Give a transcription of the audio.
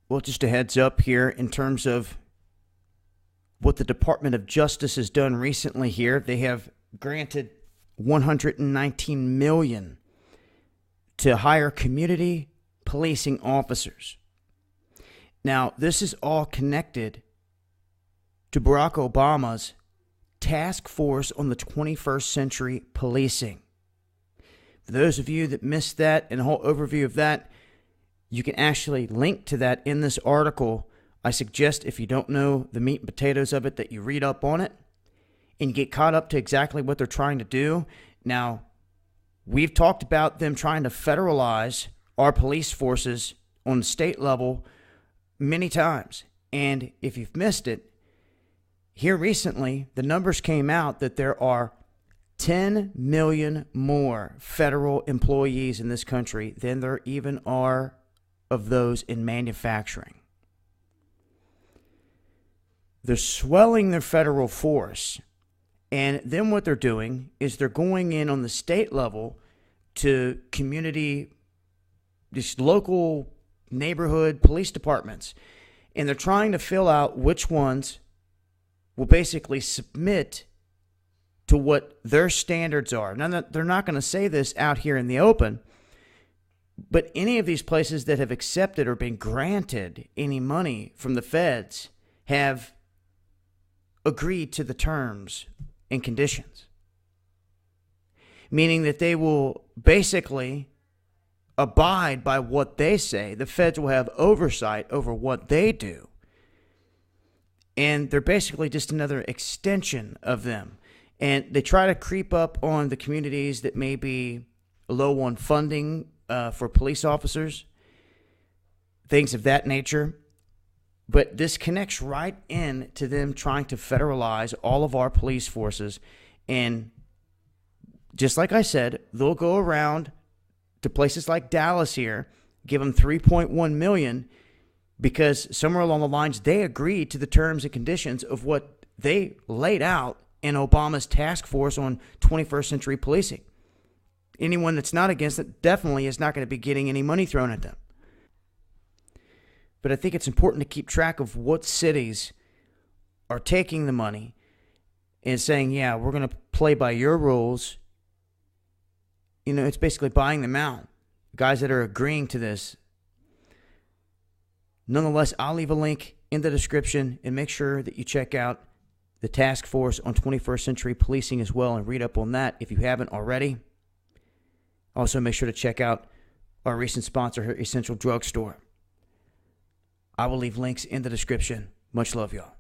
Well, just a heads up here in terms of what the Department of Justice has done recently here. They have granted $119 million to hire community policing officers. Now, this is all connected to Barack Obama's task force on the 21st century policing. For those of you that missed that and a whole overview of that, you can actually link to that in this article. I suggest, if you don't know the meat and potatoes of it, that you read up on it and get caught up to exactly what they're trying to do. Now, we've talked about them trying to federalize our police forces on the state level many times. And if you've missed it, here recently, the numbers came out that there are 10 million more federal employees in this country than there even are of those in manufacturing. They're swelling their federal force, and then what they're doing is they're going in on the state level to community, just local neighborhood police departments, and they're trying to fill out which ones will basically submit to what their standards are. Now, they're not going to say this out here in the open, but any of these places that have accepted or been granted any money from the feds have agreed to the terms and conditions, meaning that they will basically abide by what they say. The feds will have oversight over what they do, and they're basically just another extension of them. And they try to creep up on the communities that may be low on funding for police officers, things of that nature. But this connects right in to them trying to federalize all of our police forces. And just like I said, they'll go around to places like Dallas here, give them $3.1 million because somewhere along the lines they agreed to the terms and conditions of what they laid out in Obama's task force on 21st century policing. Anyone that's not against it definitely is not going to be getting any money thrown at them. But I think it's important to keep track of what cities are taking the money and saying, yeah, we're going to play by your rules. You know, it's basically buying them out. Guys that are agreeing to this. Nonetheless, I'll leave a link in the description, and make sure that you check out the task force on 21st century policing as well and read up on that if you haven't already. Also, make sure to check out our recent sponsor here, Essential Drugstore. I will leave links in the description. Much love, y'all.